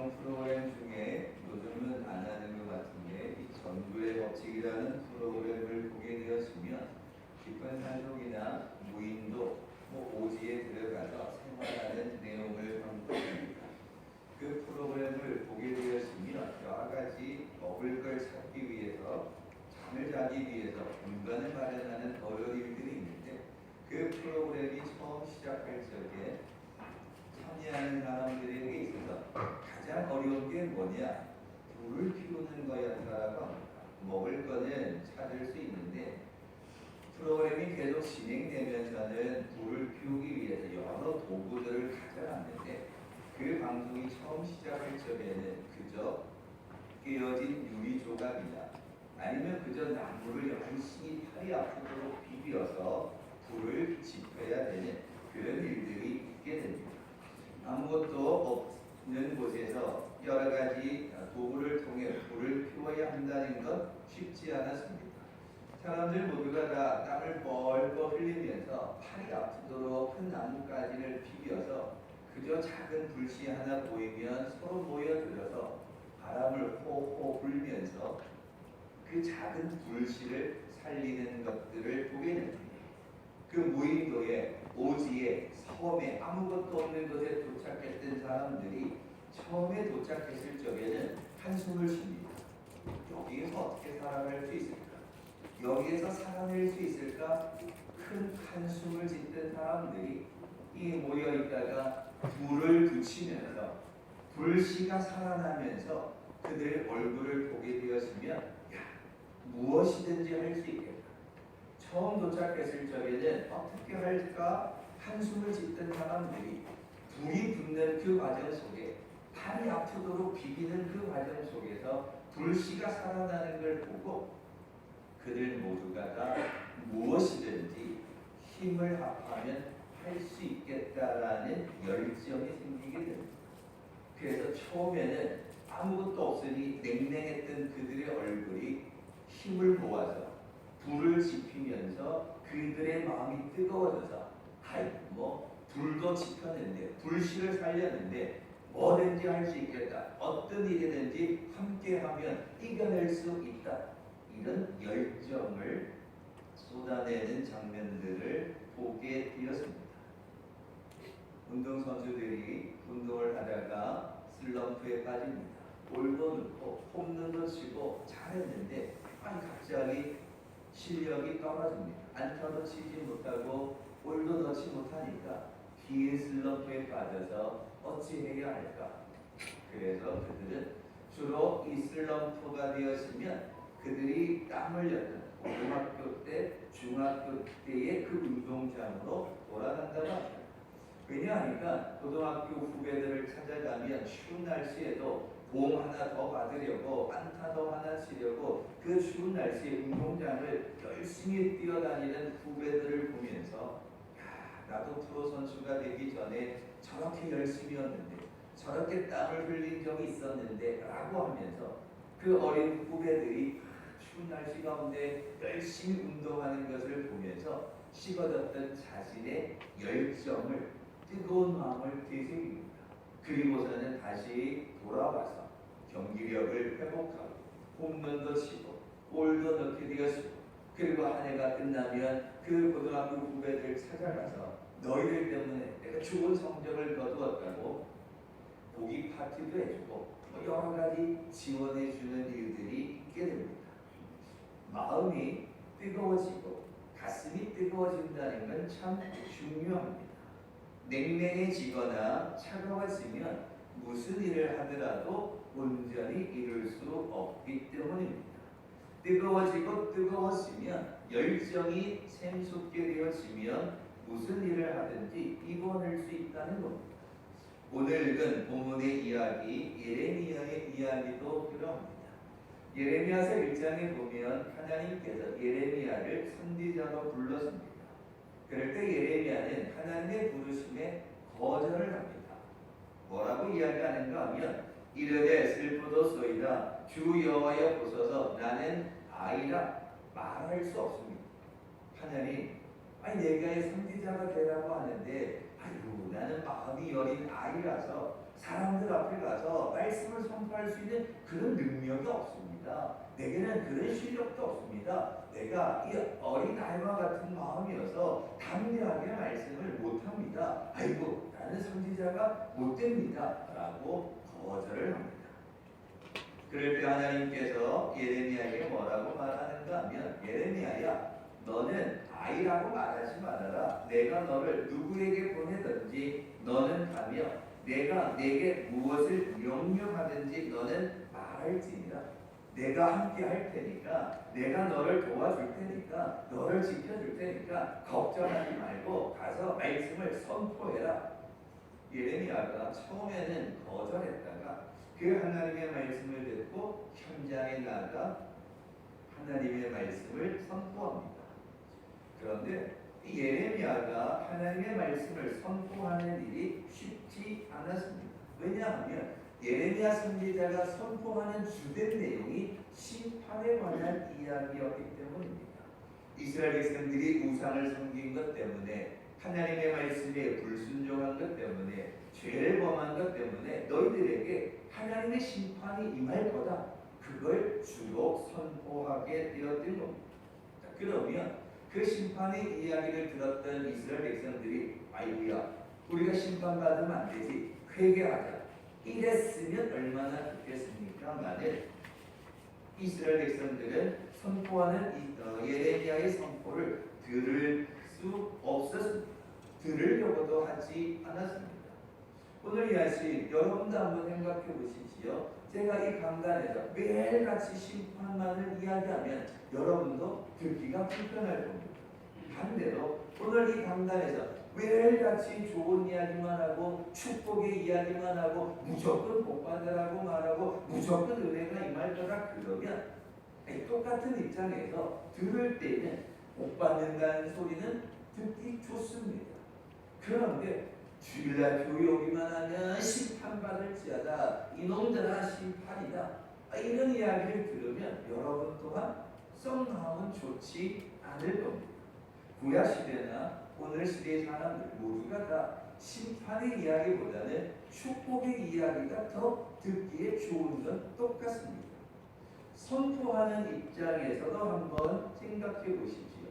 각종 프로그램 중에 요즘은 안 하는 것 같은데 이 전구의 법칙이라는 프로그램을 보게 되었으면 깊은 산속이나 무인도, 오지에 들어가서 생활하는 내용을 담고있습니다. 그 프로그램을 보게 되었으면 여러 가지 먹을 걸 찾기 위해서 잠을 자기 위해서 공간을 마련하는 어려운 일들이 있는데 그 프로그램이 처음 시작할 적에 참여하는 사람들에게 있어서 가장 어려운 게 뭐냐? 불을 피우는 거였다라고 합니다. 먹을 거는 찾을 수 있는데 프로그램이 계속 진행되면서는 불을 피우기 위해서 여러 도구들을 가져갔는데 그 방송이 처음 시작할 적에는 그저 깨어진 유리 조각이나 아니면 그저 나무를 열심히 팔이 아프도록 비벼서 불을 지펴야 되는 그런 일들이 있게 됩니다. 아무것도 없는 곳에서 여러 가지 도구를 통해 불을 피워야 한다는 건 쉽지 않았습니다. 사람들 모두가 다 땀을 뻘뻘 흘리면서 팔이 아프도록 큰 나뭇가지를 비벼서 그저 작은 불씨 하나 보이면 서로 모여들어서 바람을 호호 불면서 그 작은 불씨를 살리는 것들을 보게 됩니다. 그 무인도에, 오지에, 섬에 아무것도 없는 곳에 도착했던 사람들이 처음에 도착했을 적에는 한숨을 쉽니다. 여기에서 어떻게 살아갈 수 있을까? 여기에서 살아낼 수 있을까? 큰 한숨을 짓던 사람들이 이 모여있다가 불을 붙이면서 불씨가 살아나면서 그들의 얼굴을 보게 되었으면 무엇이든지 할 수 있겠다. 처음 도착했을 적에는 어떻게 할까 한숨을 짓던 사람들이 불이 붙는 그 과정 속에 팔이 아프도록 비비는 그 과정 속에서 불씨가 살아나는 걸 보고 그들 모두가 다 무엇이든지 힘을 합하면 할 수 있겠다라는 열정이 생기게 됩니다. 그래서 처음에는 아무것도 없으니 냉랭했던 그들의 얼굴이 힘을 모아서 불을 지피면서 그들의 마음이 뜨거워져서 불도 지폈는데 불씨를 살렸는데 뭐든지 할 수 있겠다. 어떤 일이든지 함께하면 이겨낼 수 있다. 이런 열정을 쏟아내는 장면들을 보게 되었습니다. 운동선수들이 운동을 하다가 슬럼프에 빠집니다. 볼도 넣고 홈런도 치고 잘했는데 갑자기 실력이 떨어집니다. 안타도 치지 못하고 볼도 넣지 못하니까 긴 슬럼프에 빠져서 어찌해야 할까? 그래서 그들은 주로 이 슬럼프가 되었으면 그들이 땀 흘렸던 고등학교 때, 중학교 때의 그 운동장으로 돌아간다고 합니다. 왜냐하니까 고등학교 후배들을 찾아가면 추운 날씨에도 공 하나 더 받으려고 안타 더 하나 치려고 그 추운 날씨에 운동장을 열심히 뛰어다니는 후배들을 보면서 나도 프로 선수가 되기 전에 저렇게 열심히였는데 저렇게 땀을 흘린 적이 있었는데 라고 하면서 그 어린 후배들이 추운 날씨 가운데 열심히 운동하는 것을 보면서 식어졌던 자신의 열정을 뜨거운 마음을 되새깁니다. 그리고서는 다시 돌아와서 경기력을 회복하고 홈런도 치고 골도 넣게 되었고 그리고 한 해가 끝나면 그 고등학교 후배들 찾아가서 너희들 때문에 내가 좋은 성적을 거두었다고 고기 파티도 해주고 여러 가지 지원해주는 일들이 있게 됩니다. 마음이 뜨거워지고 가슴이 뜨거워진다는 건 참 중요합니다. 냉랭해지거나 차가워지면 무슨 일을 하더라도 온전히 이룰 수 없기 때문입니다. 뜨거워지고 뜨거워지면 열정이 샘솟게 되어지면 무슨 일을 하든지 이뤄낼 수 있다는 겁니다. 오늘 읽은 본문의 이야기, 예레미야의 이야기도 그러합니다. 예레미야서 1장에 보면 하나님께서 예레미야를 선지자로 불렀습니다. 그럴 때 예레미야는 하나님의 부르심에 거절을 합니다. 뭐라고 이야기하는가 하면 이르되 슬프도소이다 주 여호와여 보소서 나는 아이라 말할 수 없습니다. 하나님, 내가 선지자가 되라고 하는데 나는 마음이 여린 아이라서 사람들 앞에 가서 말씀을 선포할 수 있는 그런 능력이 없습니다. 내게는 그런 실력도 없습니다. 내가 이 어린아이와 같은 마음이어서 담대하게 말씀을 못합니다. 아이고 나는 선지자가 못됩니다 라고 거절을 합니다. 그럴 때 하나님께서 예레미야에게 뭐라고 말하는가 하면, 예레미야야 너는 아이라고 말하지 말아라. 내가 너를 누구에게 보내든지 너는 가며 내가 내게 무엇을 명령하든지 너는 말할지니라. 내가 함께 할 테니까, 내가 너를 도와줄 테니까, 너를 지켜줄 테니까 걱정하지 말고 가서 말씀을 선포해라. 예레미야가 처음에는 거절했다가 그 하나님의 말씀을 듣고 현장에 나가 하나님의 말씀을 선포합니다. 그런데 이 예레미야가 하나님의 말씀을 선포하는 일이 쉽지 않았습니다. 왜냐하면 예레미야 선지자가 선포하는 주된 내용이 심판에 관한 이야기였기 때문입니다. 이스라엘 백성들이 우상을 섬긴 것 때문에, 하나님의 말씀에 불순종한 것 때문에, 죄를 범한 것 때문에 너희들에게 하나님의 심판이 임할 거다. 그걸 주로 선포하게 되었던 겁니다. 그러면 그 심판의 이야기를 들었던 이스라엘 백성들이 아이고야 우리가 심판받으면 안 되지, 회개하자, 이랬으면 얼마나 좋겠습니까? 만일 이스라엘 백성들은 선포하는 예레미야의 선포를 들을 수 없었습니다. 들으려고도 하지 않았습니다. 오늘 이 아침 여러분도 한번 생각해 보시지요. 제가 이 강단에서 매일같이 심판만을 이야기하면 여러분도 듣기가 불편할 겁니다. 반대로 오늘 이 강단에서 매일같이 좋은 이야기만 하고 축복의 이야기만 하고 무조건 복 받으라고 말하고 무조건 은혜가 임할 거라 그러면 똑같은 입장에서 들을 때는 복 받는다는 소리는 듣기 좋습니다. 그런데 주일날 교회 오기만 하면 심판받을지어다, 이놈들아 심판이다, 이런 이야기를 들으면 여러분 또한 썩 마음은 좋지 않을 겁니다. 구약시대나 오늘 시대의 사람들 모두가 다 심판의 이야기보다는 축복의 이야기가 더 듣기에 좋은 건 똑같습니다. 선포하는 입장에서도 한번 생각해 보십시오.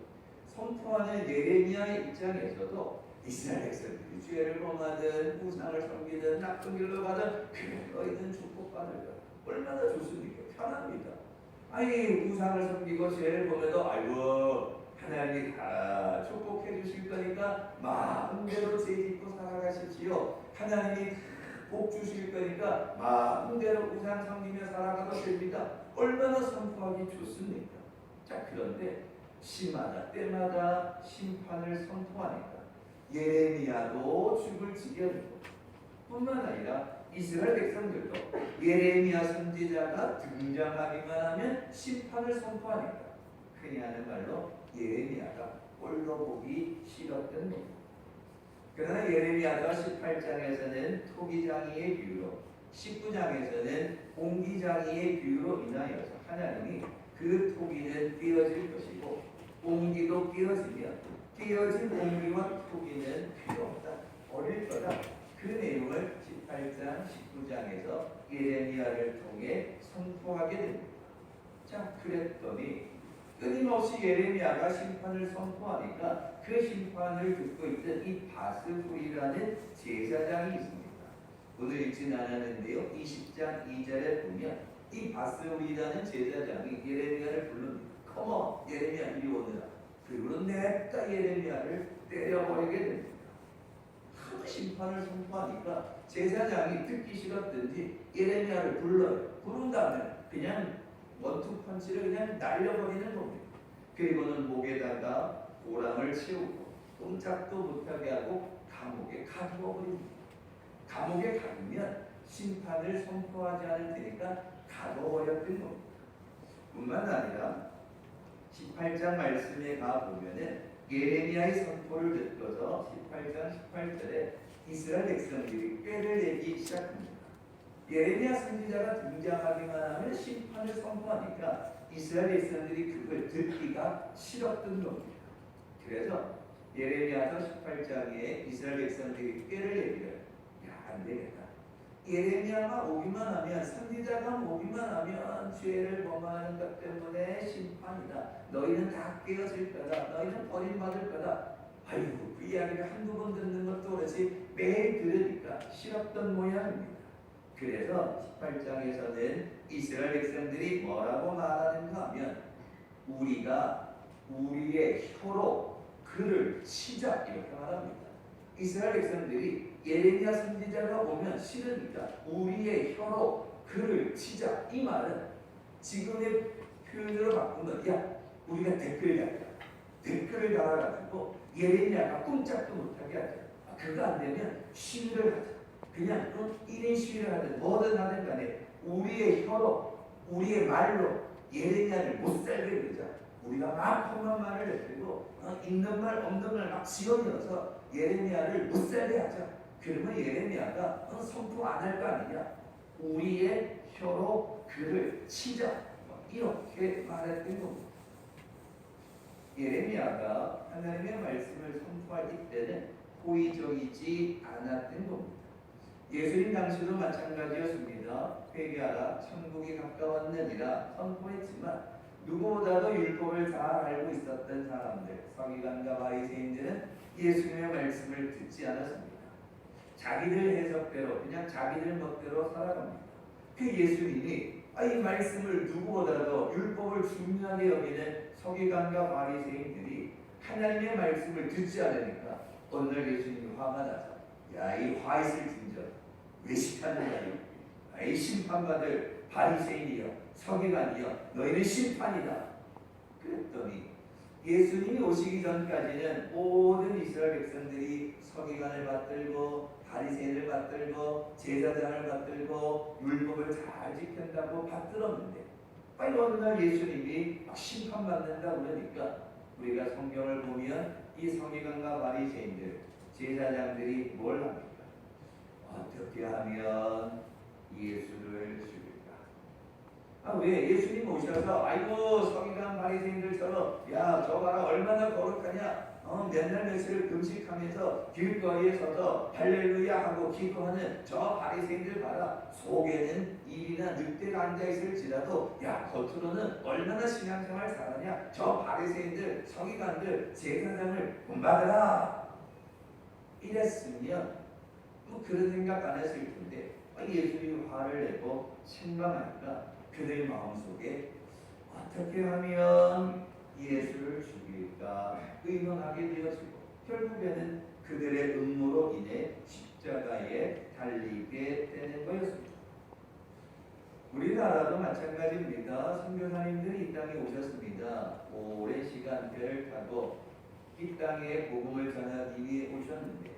선포하는 예레미야의 입장에서도 이스라엘 백성들이 죄를 범하든 우상을 섬기든 나쁜 길로 가든 그래 너희는 축복받을 거야. 얼마나 좋습니까? 편합니다. 아니 우상을 섬기고 죄를 범해도 아이고 하나님이 다 축복해 주실 거니까 마음대로 죄 짓고 살아가십시오. 하나님이 복 주실 거니까 마음대로 우상 섬기며 살아가도 됩니다. 얼마나 선포하기 좋습니까? 자, 그런데 시마다 때마다 심판을 선포하니까 예레미야도 죽을 지경이고, 뿐만 아니라 이스라엘 백성들도 예레미야 선지자가 등장하기만 하면 심판을 선포하니까 그냥 하는 말로 예레미야가 꼴도 보기 싫었던 겁니다. 그러나 예레미야가 18장에서는 토기장이의 비유로, 19장에서는 옹기장이의 비유로 인하여서 하나님이 그 토기는 깨어질 것이고 옹기도 깨어지면 깨어진 옹기와 토기는 필요 없다, 버릴 거다. 그 내용을 18장, 19장에서 예레미야를 통해 선포하게 됩니다. 자, 그랬더니 끊임없이 예레미야가 심판을 선포하니까 그 심판을 듣고 있던 이 바스후이라는 제사장이 있습니다. 오늘 읽지는 않았는데요. 20장 2절에 보면 이 바스후이라는 제사장이 예레미야를 부릅니다. 컴온 예레미야 이리 오너라. 그리고 냅다 예레미야를 때려버리게 됩니다. 하도 심판을 선포하니까 제사장이 듣기 싫었든지 예레미야를 불러요. 부른 다음에 그냥 원투펀치를 그냥 날려버리는 겁니다. 그리고는 목에다가 고랑을 채우고 꼼짝도 못하게 하고 감옥에 가두어 버립니다. 감옥에 가두면 심판을 선포하지 않을 테니까 가둬버렸던 겁니다. 뿐만 아니라 18장 말씀에 가보면은 예레미야의 선포를 듣고서 18장 18절에 이스라엘 백성들이 꾀를 내기 시작합니다. 예레미야 선지자가 등장하기만 하면 심판을 선포하니까 이스라엘 백성들이 그걸 듣기가 싫었던 겁니다. 그래서 예레미야서 18장에 이스라엘 백성들이 꾀를 내기를 야 안되겠다, 예레미야가 오기만 하면, 선지자가 오기만 하면 죄를 범하는 것 때문에 심판이다. 너희는 다 깨어질 거다. 너희는 버림받을 거다. 아이고, 그 이야기를 한두 번 듣는 것도 그렇지 매일 들으니까 싫었던 모양입니다. 그래서 18장에서는 이스라엘 백성들이 뭐라고 말하는가 하면, 우리가 우리의 혀로 그를 치자, 이렇게 말합니다. 이스라엘 백성들이 예레미야 선지자가 오면 싫으니까 우리의 혀로 그를 치자, 이 말은 지금의 표현으로 바꾸면, 야, 우리가 댓글 달자, 댓글을 달아가지고 예레미야가 꼼짝도 못하게 하자. 그거 안 되면 시위를 하자. 그냥 1인 시위를 하든 뭐든 하든 간에 우리의 혀로, 우리의 말로 예레미야를 못 살게 그러자. 우리가 막 험한 말을 내고 있는 말 없는 말 막 지어내어서 예레미야를 못 살게 하자. 그러면 예레미야가 선포 안 할 거 아니냐. 우리의 혀로 그를 치자, 이렇게 말했던 겁니다. 예레미야가 하나님의 말씀을 선포할 때는 호의적이지 않았던 겁니다. 예수님 당시도 마찬가지였습니다. 회개하라, 천국이 가까웠느니라 선포했지만 누구보다도 율법을 잘 알고 있었던 사람들, 서기관과 바리새인들은 예수님의 말씀을 듣지 않았습니다. 자기들 해석대로, 그냥 자기들 멋대로 살아갑니다. 그 예수님이 이 말씀을 누구보다도 율법을 중요하게 여기는 서기관과 바리새인들이 하나님의 말씀을 듣지 않으니까 어느 날 예수님이 화가 나서, 야, 이 화 있을 진저 외식하느냐, 이 심판받을 바리새인이여, 서기관이여, 너희는 심판이다. 그랬더니 예수님이 오시기 전까지는 모든 이스라엘 백성들이 서기관을 받들고 바리새인을 받들고 제사장을 받들고 율법을 잘 지킨다고 받들었는데, 빨리 어느 날 예수님이 심판받는다 그러니까 우리가 성경을 보면 이 서기관과 바리새인들, 제사장들이 뭘 합니까? 어떻게 하면 예수를 죽일까? 왜? 예수님 오셔서 아이고 서기관 바리새인들처럼, 야, 저 봐라 얼마나 거룩하냐, 맨날 며칠을 금식하면서 길거리에 서서 할렐루야 하고 기도하는 저 바리새인들 봐라. 속에는 일이나 늑대가 앉아있을지라도 야, 겉으로는 얼마나 신앙생활 잘하냐. 저 바리새인들, 서기관들, 제사장을 본받아라. 이랬으면 그런 생각 안 했을 텐데 예수님이 화를 내고 책망하니까 그들 마음속에 어떻게 하면 예수를 죽일까 의논하게 되어지고, 결국에는 그들의 음모로 인해 십자가에 달리게 되는 거였습니다. 우리나라도 마찬가지입니다. 선교사님들이 이 땅에 오셨습니다. 오랜 시간표를 타고 이 땅에 복음을 전하기 위해 오셨는데,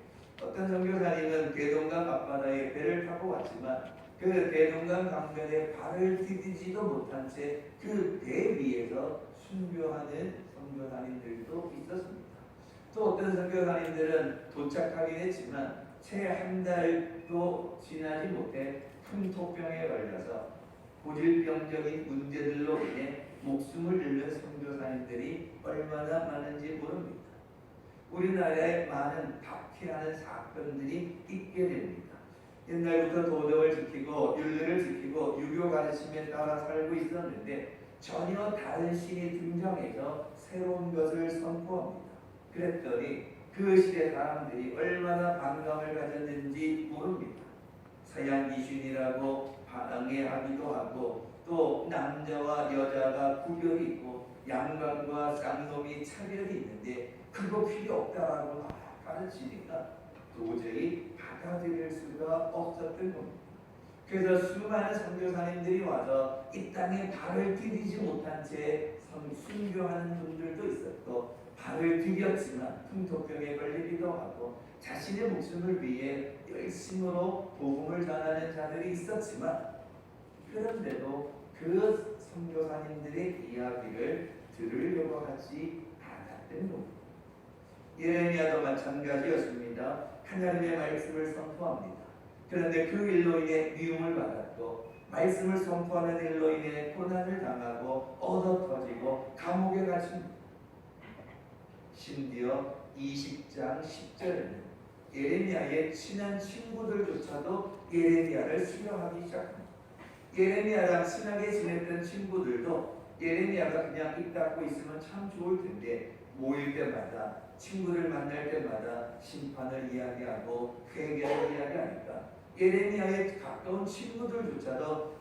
어떤 선교사님은 대동강 앞바다에 배를 타고 왔지만 그 대동강 강변에 발을 디디지도 못한 채 그 배 위에서 순교하는 선교사님들도 있었습니다. 또 어떤 선교사님들은 도착하긴 했지만 채 한 달도 지나지 못해 풍토병에 걸려서 고질병적인 문제들로 인해 목숨을 잃는 선교사님들이 얼마나 많은지 모릅니다. 우리나라에 많은 박해하는 사건들이 있게 됩니다. 옛날부터 도덕을 지키고 윤리를 지키고 유교 가르침에 따라 살고 있었는데 전혀 다른 신이 등장해서 새로운 것을 선포합니다. 그랬더니 그 시대 사람들이 얼마나 반감을 가졌는지 모릅니다. 서양 귀신이라고 방해하기도 하고, 또 남자와 여자가 구별이 있고 양반과 쌍놈이 차별이 있는데 그거 필요 없다라고 가르치니까 도저히 받아들일 수가 없었던 겁니다. 그래서 수많은 선교사님들이 와서 이 땅에 발을 디디지 못한 채 순교하는 분들도 있었고, 발을 디뎠지만 풍토병에 걸리기도 하고 자신의 목숨을 위해 열심으로 복음을 전하는 자들이 있었지만, 그런데도 그 선교사님들의 이야기를 들으려고 하지 않았던 겁니다. 예레미야도 마찬가지였습니다. 하나님의 말씀을 선포합니다. 그런데 그 일로 인해 미움을 받았고, 말씀을 선포하는 일로 인해 고난을 당하고 얻어터지고 감옥에 갇힙니다. 심지어 20장 10절에는 예레미야의 친한 친구들조차도 예레미야를 싫어하기 시작합니다. 예레미야랑 친하게 지냈던 친구들도 예레미야가 그냥 입 닫고 있으면 참 좋을 텐데 모일 때마다 친구를 만날 때마다 심판을 이야기하고 회개를 이야기하니까 예레미야의 가까운 친구들조차도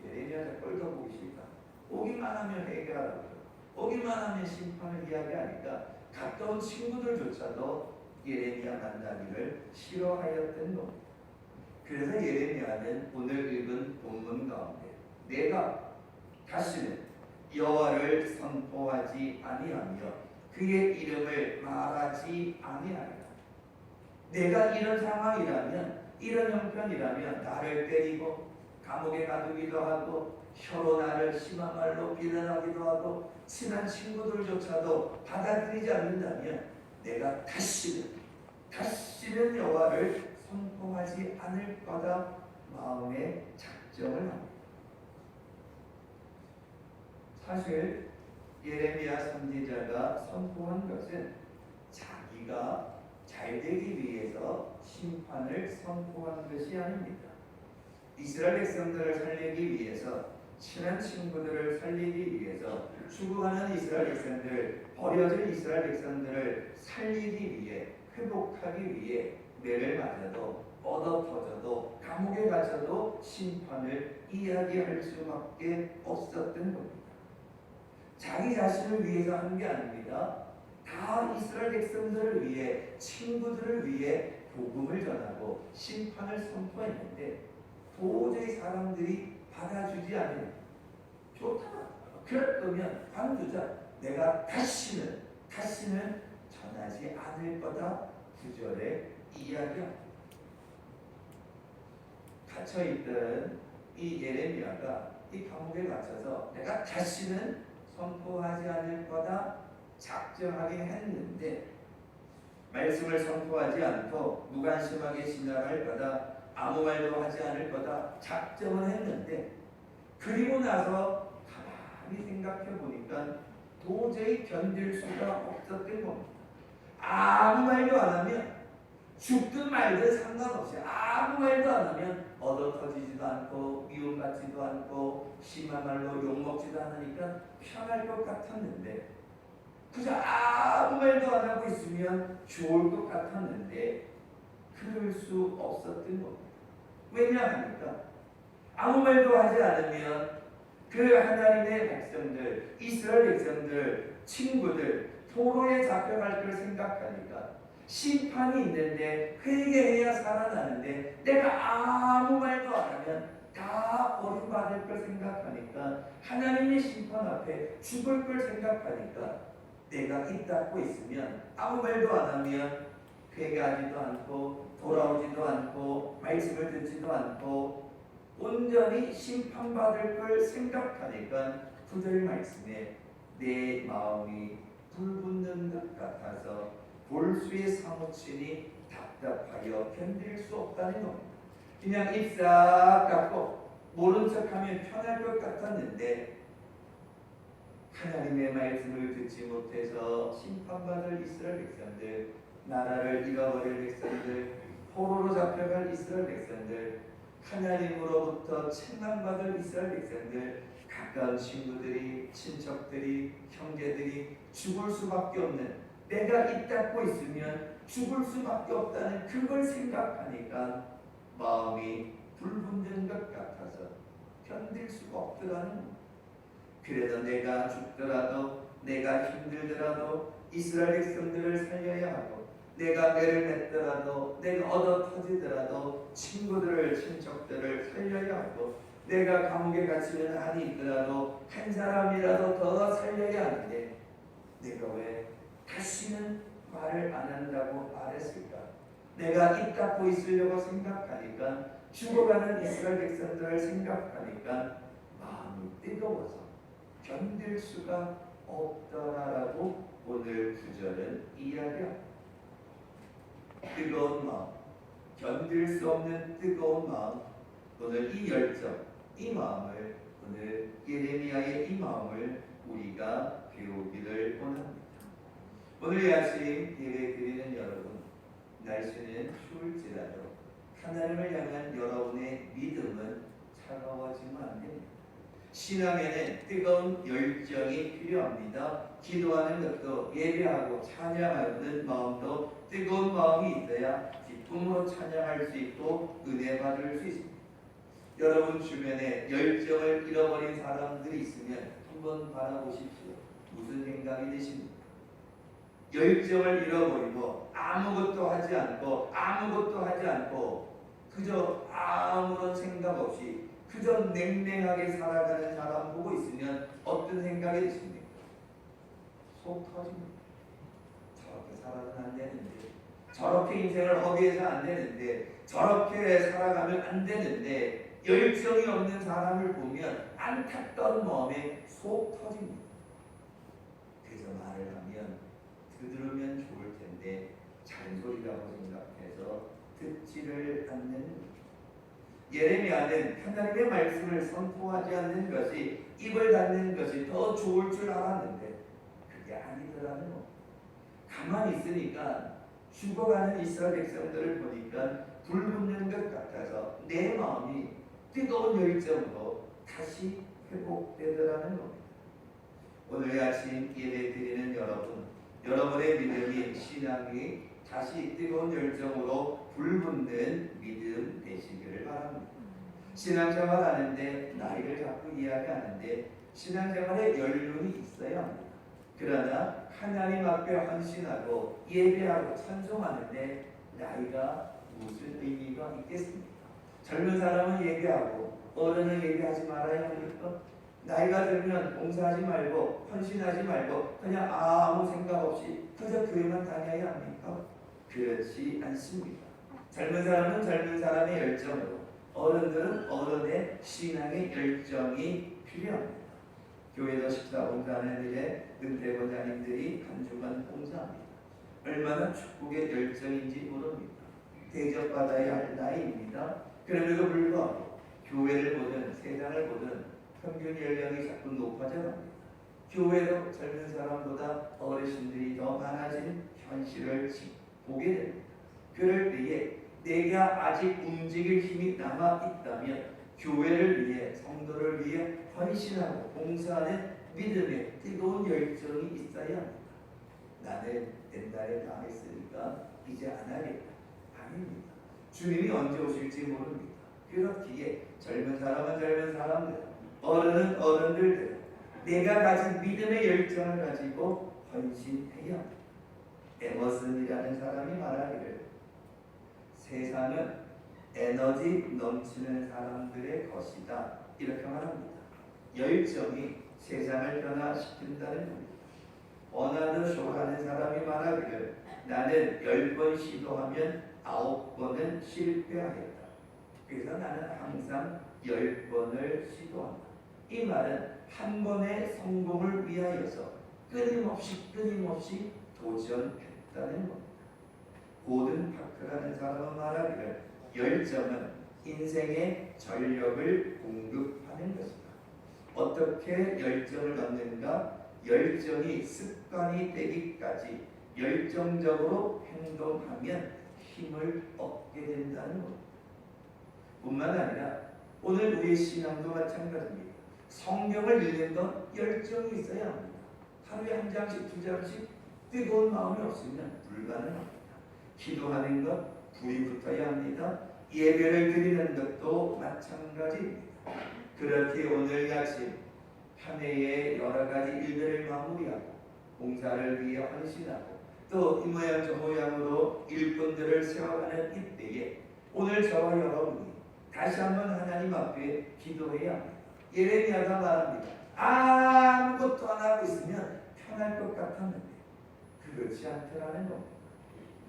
예레미야 자꾸 보기 싫다. 오기만 하면 회개하라고 오기만 하면 심판을 이야기하니까 가까운 친구들조차도 예레미야 만나기를 싫어하였던 겁니다. 그래서 예레미야는 오늘 읽은 본문 가운데 내가 다시는 여호와를 선포하지 아니하며 그의 이름을 말하지 아니하리라. 내가 이런 상황이라면 이런 형편이라면 나를 때리고 감옥에 가두기도 하고 혀로 나를 심한 말로 비난하기도 하고 친한 친구들조차도 받아들이지 않는다면 내가 다시는 여호와를 선포하지 않을 거다 마음에 작정을 합니다. 사실 예레미야 선지자가 선포한 것은 자기가 잘 되기 위해서 심판을 선포한 것이 아닙니다. 이스라엘 백성들을 살리기 위해서 친한 친구들을 살리기 위해서 죽어가는 이스라엘 백성들, 버려진 이스라엘 백성들을 살리기 위해 회복하기 위해 매를 맞아도 얻어 터져도 감옥에 갇혀도 심판을 이야기할 수밖에 없었던 겁니다. 자기 자신을 위해서 한 게 아닙니다. 다 이스라엘 백성들을 위해 친구들을 위해 복음을 전하고 심판을 선포했는데 도저히 사람들이 받아주지 않으면 좋다. 그럴 거면 관두자. 내가 다시는 전하지 않을 거다. 9절에 이야기합니다. 갇혀있던 이 예레미야가 이 감옥에 갇혀서 내가 다시는 선포하지 않을 거다 작정하긴 했는데 말씀을 선포하지 않고 무관심하게 지나갈 거다 아무 말도 하지 않을 거다 작정을 했는데 그리고 나서 가만히 생각해 보니까 도저히 견딜 수가 없었던 겁니다. 아무 말도 안 하면 죽든 말든 상관없이 아무 말도 안 하면 얻어 터지지도 않고 미움받지도 않고 심한 말로 욕먹지도 않으니까 편할 것 같았는데 그저 아무 말도 안 하고 있으면 좋을 것 같았는데 그럴 수 없었던 겁니다. 왜냐하니까 아무 말도 하지 않으면 그 하나님의 백성들, 이스라엘 백성들, 친구들 포로에 잡혀갈 걸 생각하니까 심판이 있는데 회개해야 살아나는데 내가 아무 말도 안 하면 다 버림받을 걸 생각하니까 하나님의 심판 앞에 죽을 걸 생각하니까 내가 입 닫고 있으면 아무 말도 안 하면 회개하지도 않고 돌아오지도 않고 말씀을 듣지도 않고 온전히 심판받을 걸 생각하니까 9절 말씀에 내 마음이 불붙는 것 같아서 골수에 사무치니 답답하여 견딜 수 없다는 겁니다. 그냥 입 싹 닫고 모른 척하면 편할 것 같았는데 하나님의 말씀을 듣지 못해서 심판받을 이스라엘 백성들, 나라를 잃어버릴 백성들, 포로로 잡혀갈 이스라엘 백성들, 하나님으로부터 책망받을 이스라엘 백성들, 가까운 친구들이, 친척들이, 형제들이 죽을 수밖에 없는 내가 입 닫고 있으면 죽을 수밖에 없다는 그걸 생각하니까 마음이 불붙는 것 같아서 견딜 수가 없더라는. 그래도 내가 죽더라도 내가 힘들더라도 이스라엘 백성들을 살려야 하고 내가 매를 맺더라도 내가 얻어 터지더라도 친구들을 친척들을 살려야 하고 내가 감옥에 갇히는 한이 있더라도 한 사람이라도 더 살려야 하는데 내가 왜 다시는 말을 안 한다고 말했을까? 내가 입 닫고 있으려고 생각하니까 죽어가는 이스라엘 백성들을 생각하니까 마음이 뜨거워서 견딜 수가 없더라라고 오늘 9절은 이야기합니다. 뜨거운 마음, 견딜 수 없는 뜨거운 마음, 오늘 이 열정, 이 마음을 오늘 예레미야의 이 마음을 우리가 배우기를 원합니다. 오늘 이 아침 예배 드리는 여러분, 날씨는 추울지라도 하나님을 향한 여러분의 믿음은 차가워지면 안 됩니다. 신앙에는 뜨거운 열정이 필요합니다. 기도하는 것도 예배하고 찬양하는 마음도 뜨거운 마음이 있어야 기쁨으로 찬양할 수 있고 은혜 받을 수 있습니다. 여러분 주변에 열정을 잃어버린 사람들이 있으면 한번 바라보십시오. 무슨 생각이 드십니까? 열정을 잃어버리고 아무것도 하지 않고 그저 아무런 생각 없이 그저 냉랭하게 살아가는 사람 보고 있으면 어떤 생각이 드십니까? 속 터집니다. 저렇게 살아서는 안 되는데, 저렇게 인생을 허비해서 안 되는데, 저렇게 살아가면 안 되는데, 열정이 없는 사람을 보면 안타까운 마음에 속 터집니다. 그래서 말을 하면 들으면 좋을 텐데 잔소리라고 생각해서 듣지를 않는. 예레미야는 하나님의 말씀을 선포하지 않는 것이, 입을 닫는 것이 더 좋을 줄 알았는데 그게 아니더라는 거. 가만히 있으니까 죽어가는 이스라엘 백성들을 보니까 불 붙는 것 같아서 내 마음이 뜨거운 열정으로 다시 회복되더라는 겁니다. 오늘 아침 예배 드리는 여러분의 믿음이, 신앙이 다시 뜨거운 열정으로 불붙는 믿음 되시기를 바랍니다. 신앙생활 하는데 나이를 자꾸 이야기하는데 신앙생활에 연륜이 있어야 합니다. 그러나 하나님 앞에 헌신하고 예배하고 찬송하는데 나이가 무슨 의미가 있겠습니까? 젊은 사람은 예배하고 어른은 예배하지 말아야 합니까? 나이가 들면 봉사하지 말고 헌신하지 말고 그냥 아무 생각 없이 그저 교회만 다녀야 합니까? 그렇지 않습니다. 젊은 사람은 젊은 사람의 열정으로, 어른들은 어른의 신앙의 열정이 필요합니다. 교회도 식사 봉사하는 일에 은퇴 권사님들이 한 주간 봉사합니다. 얼마나 축복의 열정인지 모릅니다. 대접받아야 할 나이입니다. 그럼에도 불구하고 교회를 보든 세상을 보든 평균 연령이 자꾸 높아져 갑니다. 교회도 젊은 사람보다 어르신들이 더 많아진 현실을 보게 됩니다. 그럴 때에 내가 아직 움직일 힘이 남아 있다면 교회를 위해, 성도를 위해 헌신하고 봉사하는 믿음의 뜨거운 열정이 있어야 합니다. 나는 옛날에 다 했으니까 이제 안 하겠다. 아닙니다. 주님이 언제 오실지 모릅니다. 그렇기에 젊은 사람은 젊은 사람들, 어른은 어른들, 내가 가진 믿음의 열정을 가지고 헌신해야 합니다. 에머슨이라는 사람이 말하기를 세상은 에너지 넘치는 사람들의 것이다, 이렇게 말합니다. 열정이 세상을 변화시킨다는 겁니다. 버나드 쇼라는 사람이 말하기를 나는 10번 시도하면 9번은 실패하겠다. 그래서 나는 항상 10번을 시도한다. 이 말은 한 번의 성공을 위하여서 끊임없이 도전했다는 겁니다. 고든 파크라는 사람은 말하기를 열정은 인생의 전력을 공급하는 것이다. 어떻게 열정을 얻는가? 열정이 습관이 되기까지 열정적으로 행동하면 힘을 얻게 된다는 것. 뿐만 아니라 오늘 우리의 신앙도 마찬가지입니다. 성경을 읽는 건 열정이 있어야 합니다. 하루에 한 장씩 두 장씩 뜨거운 마음이 없으면 불가능합니다. 기도하는 것 불이 붙어야 합니다. 예배를 드리는 것도 마찬가지입니다. 그렇게 오늘 아침 한 해의 여러 가지 일들을 마무리하고 봉사를 위해 헌신하고 또 이 모양 저 모양으로 일꾼들을 세워가는 이때에 오늘 저와 여러분이 다시 한번 하나님 앞에 기도해야 합니다. 예레미야가 말합니다. 아무것도 안 하고 있으면 편할 것 같았는데 그렇지 않더라는 겁니다.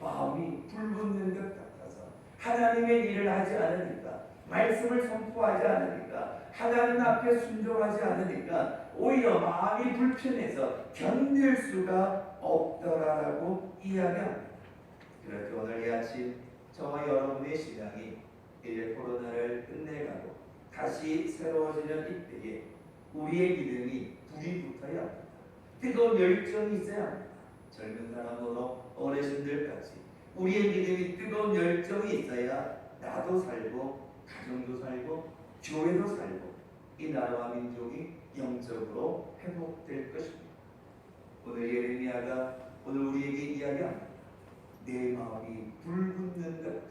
마음이 불붙는 것 같아서 하나님의 일을 하지 않으니까, 말씀을 선포하지 않으니까, 하나님 앞에 순종하지 않으니까 오히려 마음이 불편해서 견딜 수가 없더라라고 이야기합니다. 그렇게 오늘 이 아침 저와 여러분의 신앙이 이제 코로나를 끝내가고 다시 새로워지는 이때에 우리의 믿음이 불이 붙어야 합니다. 뜨거운 열정이 있어야 합니다. 젊은 사람으로 어르신들까지 우리의 믿음이 뜨거운 열정이 있어야 나도 살고 가정도 살고 교회도 살고 이 나라와 민족이 영적으로 회복될 것입니다. 오늘 예레미야가 오늘 우리에게 이야기합니다. 내 마음이 불붙는 것.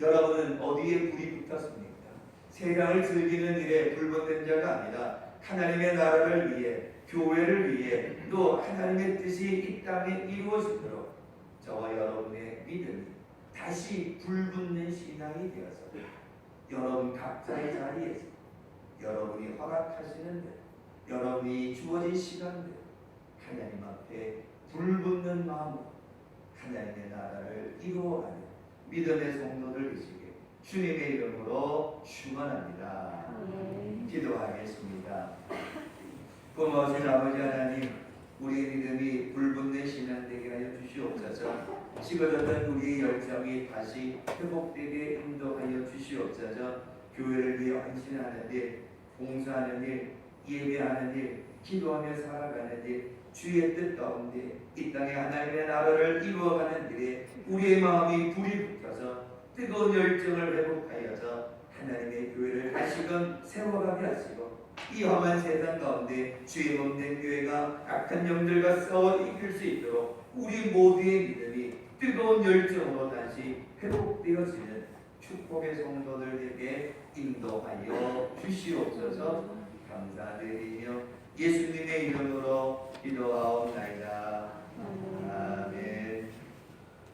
여러분은 어디에 불이 붙었습니까? 세상을 즐기는 일에 불붙는 자가 아니라 하나님의 나라를 위해, 교회를 위해, 또 하나님의 뜻이 이 땅에 이루어지도록 저와 여러분의 믿음이 다시 불붙는 신앙이 되어서 여러분 각자의 자리에서 여러분이 허락하시는 대로, 여러분이 주어진 시간대로 하나님 앞에 불붙는 마음으로 하나님의 나라를 이루어가는 믿음의 성도들 되시길 주님의 이름으로 축원합니다. 기도하겠습니다. 고마우신 아버지 하나님, 우리의 믿음이 불붙는 신앙 되게 하여 주시옵소서. 식어졌던 우리의 열정이 다시 회복되게 인도하여 주시옵소서. 교회를 위해 헌신하는 일, 봉사하는 일, 예배하는 일, 기도하며 살아가는 일, 주의 뜻 가운데 이 땅에 하나님의 나라를 이루어가는 일에 우리의 마음이 불이 붙어서 뜨거운 열정을 회복하여서 하나님의 교회를 다시금 세워가게 하시고 이 험한 세상 가운데 주의 몸된 교회가 악한 영들과 싸워 이길 수 있도록 우리 모두의 믿음이 뜨거운 열정으로 다시 회복되어지는 축복의 성도들에게 인도하여 주시옵소서. 감사드리며 예수님의 이름으로 기도하옵나이다. 아멘.